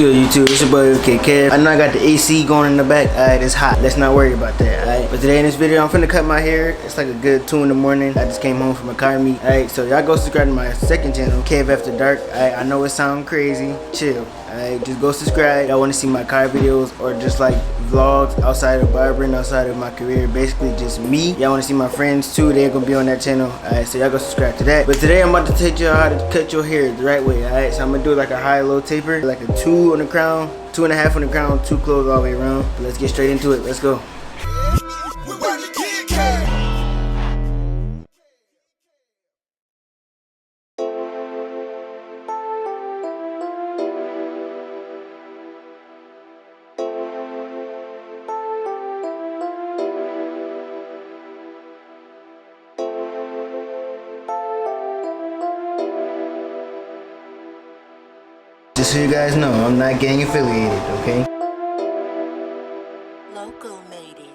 good, YouTube? It's your boy Wavykid. I know I got the AC going in the back. Alright, it's hot. Let's not worry about that. Alright, but today in this video, I'm finna cut my hair. It's like a good 2 in the morning. I just came home from a car meet. Alright, so y'all go subscribe to my second channel, Cave After Dark. Alright, I know it sounds crazy. Chill. Alright, just go subscribe. Y'all want to see my car videos or just like vlogs outside of barbering, outside of my career, basically just me. Y'all want to see my friends too, they're gonna be on that channel. Alright, so y'all go subscribe to that. But today I'm about to teach y'all how to cut your hair the right way. Alright, so I'm gonna do like a high-low taper, like a 2 on the crown, 2.5 on the crown, 2 close all the way around. But let's get straight into it. Let's go. Just so you guys know, I'm not gang affiliated, okay? LOKO made it.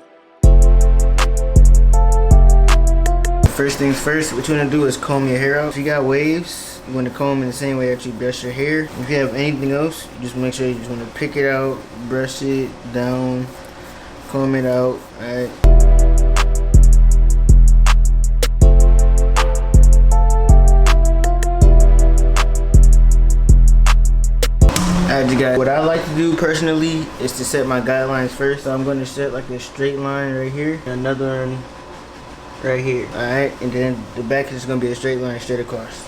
First things first, what you want to do is comb your hair out. If you got waves, you want to comb in the same way that you brush your hair. If you have anything else, you just make sure you just want to pick it out, brush it down, comb it out, alright? Alright, you guys, what I like to do personally is to set my guidelines first. So I'm going to set like a straight line right here, and another one right here. Alright, and then the back is going to be a straight line straight across.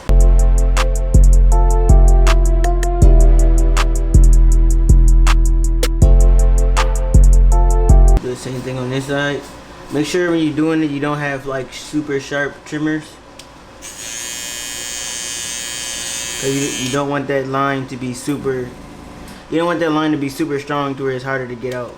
Do the same thing on this side. Make sure when you're doing it, you don't have like super sharp trimmers. Cause you don't want that line to be super. You don't want that line to be super strong to where it's harder to get out.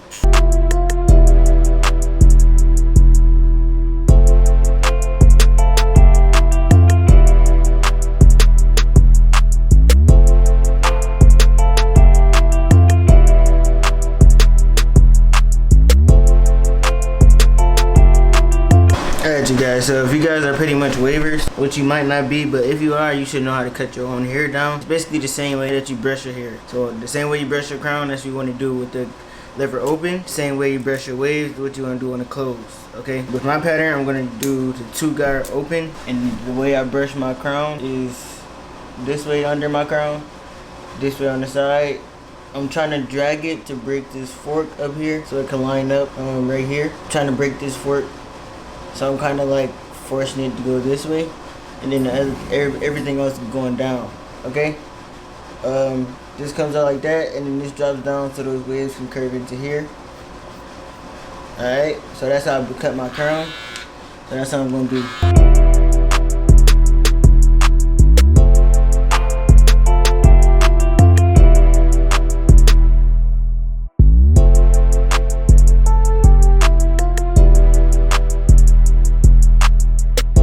Alright, you guys, so if you guys are pretty much wavers, which you might not be, but if you are, you should know how to cut your own hair down. It's basically the same way that you brush your hair. So the same way you brush your crown, that's what you want to do with the lever open. Same way you brush your waves, what you want to do on the close, okay? With my pattern, I'm going to do the 2 guard open, and the way I brush my crown is this way under my crown, this way on the side. I'm trying to drag it to break this fork up here so it can line up right here. I'm trying to break this fork. So I'm kind of like forcing it to go this way, and then everything else is going down, okay? This comes out like that, and then this drops down so those waves can curve into here. Alright, so that's how I cut my crown. So that's how I'm going to do.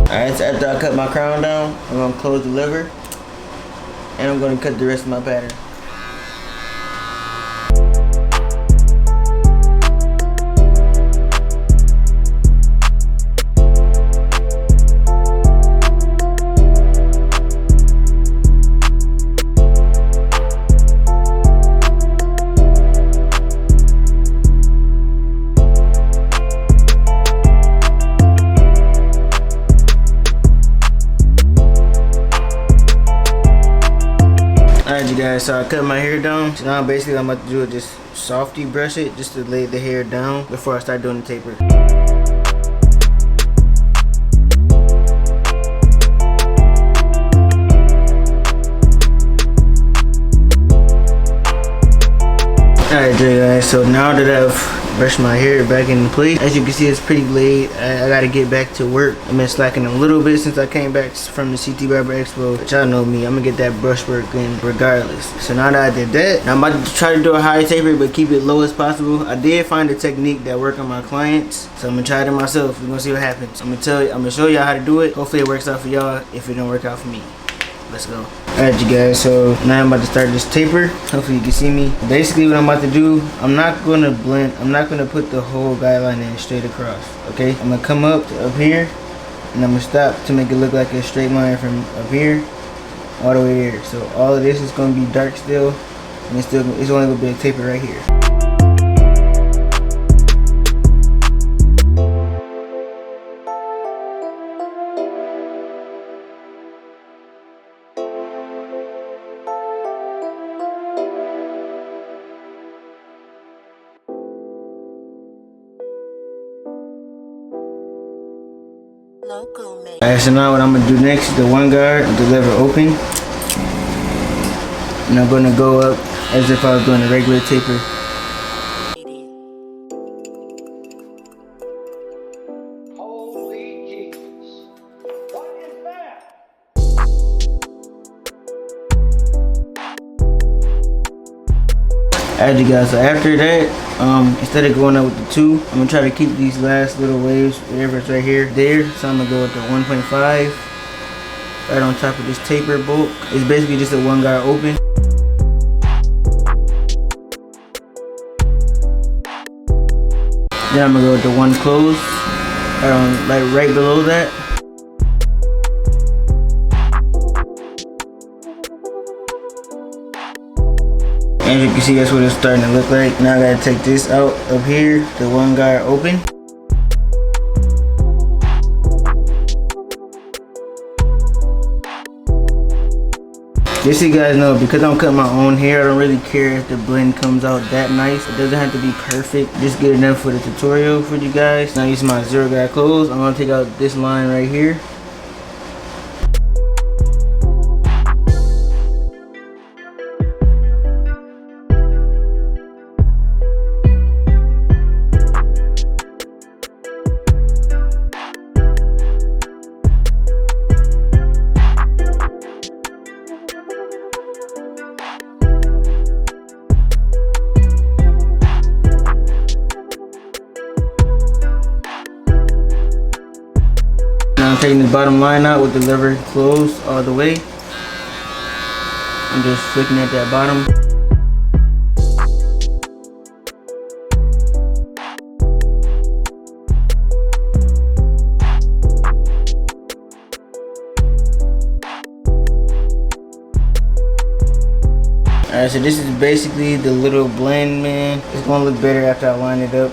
Alright, so after I cut my crown down, I'm going to close the lever, and I'm going to cut the rest of my pattern. Alright, you guys, so I cut my hair down. So now basically I'm about to do is just softly brush it just to lay the hair down before I start doing the taper. Alright, guys, so now that I've brushed my hair back into place, as you can see, it's pretty laid. I gotta get back to work. I've been slacking a little bit since I came back from the CT Barber Expo, but y'all know me, I'm gonna get that brush work in regardless. So now that I did that, now I'm about to try to do a high taper but keep it low as possible. I did find a technique that worked on my clients, so I'm gonna try it myself. We're gonna see what happens. I'm gonna show y'all how to do it. Hopefully it works out for y'all. If it don't work out for me, let's go. Alright, you guys, so now I'm about to start this taper. Hopefully you can see me. Basically what I'm about to do, I'm not gonna put the whole guideline in straight across, okay? I'm gonna come up to up here, and I'm gonna stop to make it look like a straight line from up here all the way there. So all of this is gonna be dark still, and it's only gonna be a taper right here. LOKO made. Alright, so now what I'm gonna do next is the one guard, the lever open. And I'm gonna go up as if I was doing a regular taper. Holy Jesus. What is that? Alright you guys, so after that, instead of going up with the 2, I'm gonna try to keep these last little waves, whatever it's right here, there. So I'm gonna go with the 1.5 right on top of this taper bolt. It's basically just a one guard open. Then I'm gonna go with the 1 close, like right below that. As you can see, that's what it's starting to look like. Now I gotta take this out of here, the one guard open. Just so you guys know, because I'm cutting my own hair, I don't really care if the blend comes out that nice. It doesn't have to be perfect. Just good enough for the tutorial for you guys. Now using my zero guard close, I'm gonna take out this line right here. Now I'm taking the bottom line out with the lever closed all the way. I'm just flicking at that bottom. Alright, so this is basically the little blend, man. It's gonna look better after I line it up.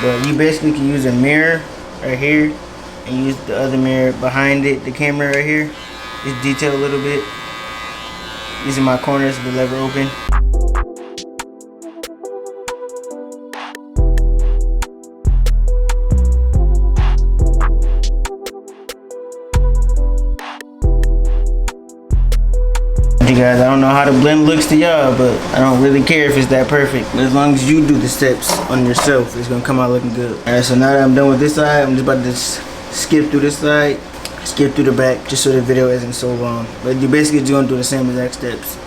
But you basically can use a mirror right here and use the other mirror behind it, the camera right here. Just detail a little bit. Using my corners with the lever open. You guys, I don't know how the blend looks to y'all, but I don't really care if it's that perfect. But as long as you do the steps on yourself, it's gonna come out looking good. Alright, so now that I'm done with this side, I'm just about to skip through this side, skip through the back, just so the video isn't so long. But you basically just gonna do the same exact steps.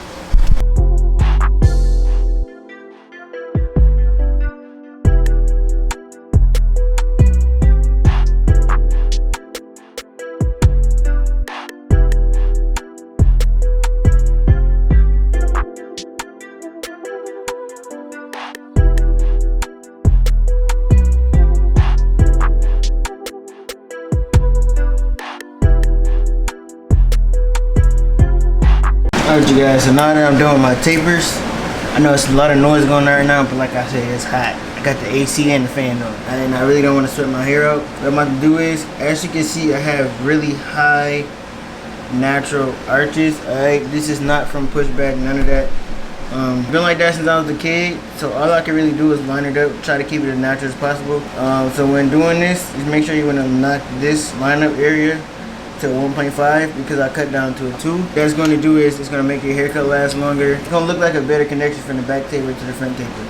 Alright you guys, so now that I'm done with my tapers, I know it's a lot of noise going on right now, but like I said, it's hot. I got the AC and the fan on, and I really don't want to sweat my hair out. What I'm about to do is, as you can see, I have really high natural arches. Alright, this is not from pushback, none of that. Been like that since I was a kid, so all I can really do is line it up, try to keep it as natural as possible. So when doing this, just make sure you want to knock this lineup area to 1.5 because I cut down to a 2. What that's going to do is it's going to make your haircut last longer. It's going to look like a better connection from the back taper to the front taper.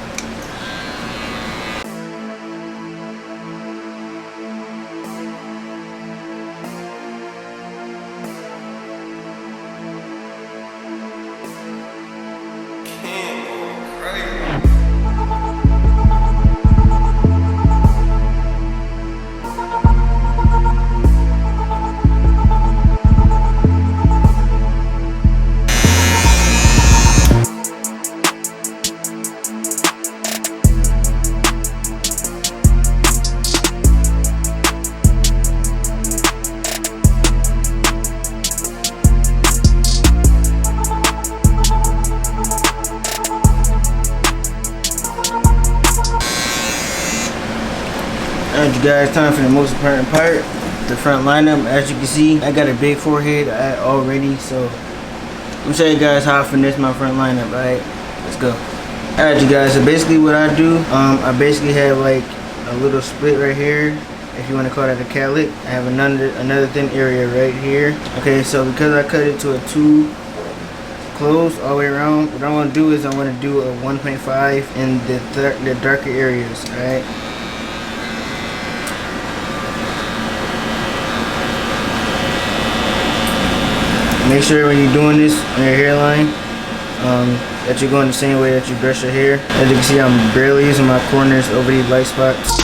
Alright, you guys, time for the most important part, the front lineup. As you can see, I got a big forehead already, so I'm gonna show you guys how I finesse my front lineup. Alright, let's go. Alright, you guys, so basically what I do, I basically have like a little split right here, if you want to call that a cowlick. I have another thin area right here. Okay, so because I cut it to a 2 close all the way around, what I'm going to do is I'm going to do a 1.5 in the darker areas. Alright, make sure when you're doing this on your hairline that you're going the same way that you brush your hair. As you can see, I'm barely using my corners over these light spots.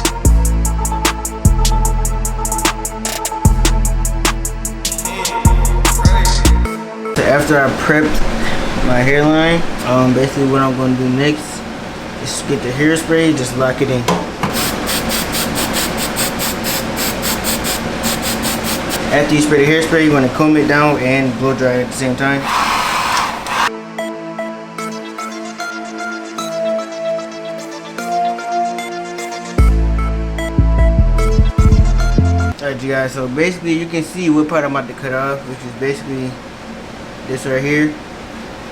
So after I prepped my hairline, basically what I'm going to do next is get the hairspray, just lock it in. After you spray the hairspray, you're going to comb it down and blow dry it at the same time. Alright, you guys, so basically you can see what part I'm about to cut off, which is basically this right here.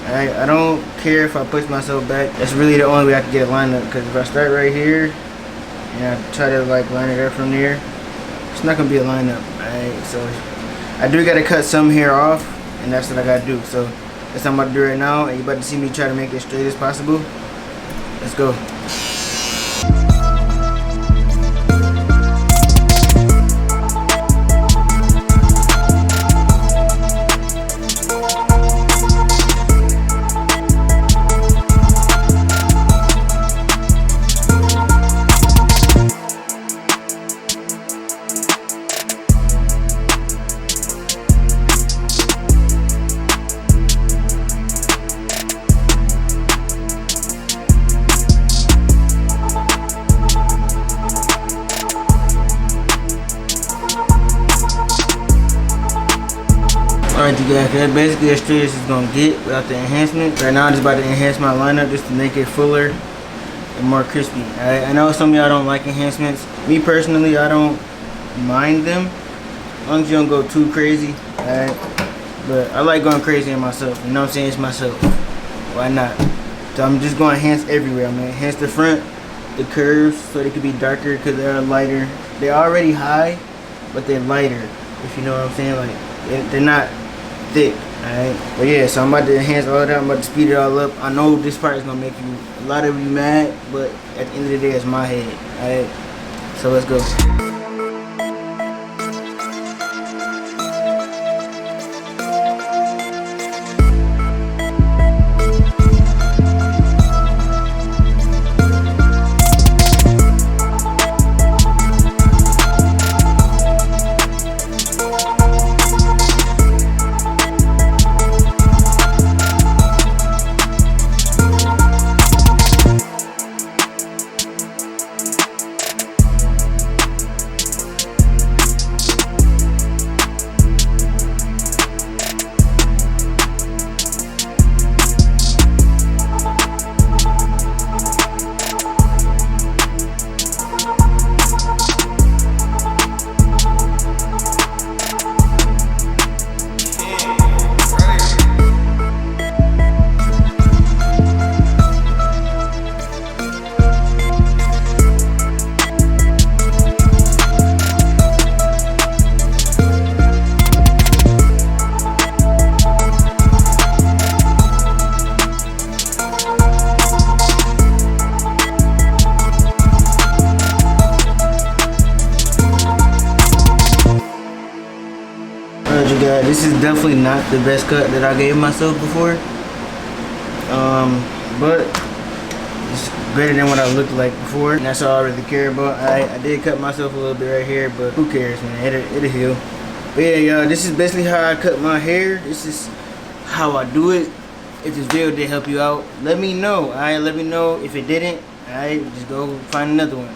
Alright, I don't care if I push myself back. That's really the only way I can get it lined up, because if I start right here and I try to like line it up from there, it's not gonna be a lineup. Alright, so I do gotta cut some hair off, and that's what I gotta do. So that's what I'm about to do right now, and you're about to see me try to make it straight as possible. Let's go. Alright, you guys, that's basically as straight as it's gonna get without the enhancement. Right now I'm just about to enhance my lineup just to make it fuller and more crispy. Alright, I know some of y'all don't like enhancements. Me personally, I don't mind them, as long as you don't go too crazy. Alright, but I like going crazy in myself, you know what I'm saying? It's myself. Why not? So I'm just going to enhance everywhere. I'm going to enhance the front, the curves, so they could be darker because they're lighter. They're already high, but they're lighter, if you know what I'm saying. Like, they're not thick. Alright, but yeah, so I'm about to enhance all of that. I'm about to speed it all up. I know this part is going to make a lot of you mad, but at the end of the day, it's my head. Alright, so let's go. This is definitely not the best cut that I gave myself before, but it's better than what I looked like before, and that's all I really care about. I did cut myself a little bit right here, but who cares, man? It'll heal. But yeah, y'all, this is basically how I cut my hair. This is how I do it. If this video did help you out, let me know. Alright, let me know. If it didn't, alright, just go find another one.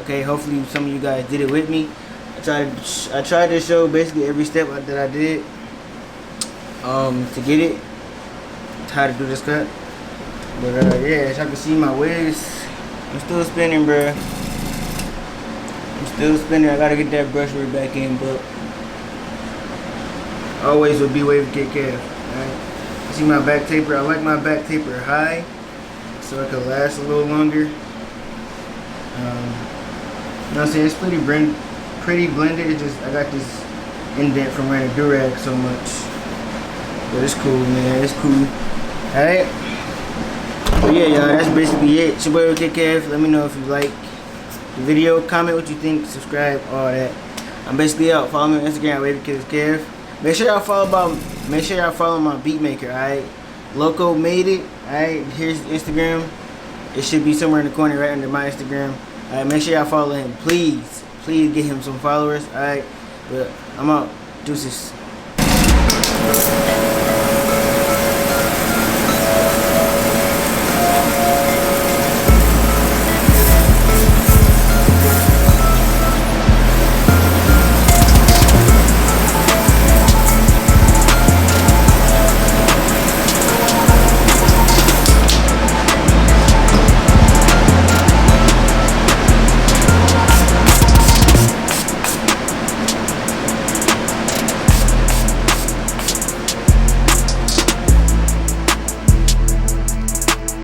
Okay, hopefully some of you guys did it with me. I tried to show basically every step that I did to get it, how to do this cut. But yeah, as y'all can see, my wigs, I'm still spinning, bruh. I'm I'm still spinning. I gotta get that brush work back in, but always would be Wavykid calf. Alright. See my back taper? I like my back taper high so it could last a little longer. You know what I'm saying? It's pretty blended. It just I got this indent from wearing a DURAG so much. But it's cool, man. It's cool. Alright. But yeah, y'all, that's basically it. It's your boy Wavykid calf. Let me know if you like the video. Comment what you think. Subscribe, all that. I'm basically out. Follow me on Instagram, Wavykid calf. Make sure y'all follow my beat maker, alright? LOKO made it, alright? Here's Instagram. It should be somewhere in the corner right under my Instagram. Alright, make sure y'all follow him. Please get him some followers, alright? But I'm out. Deuces.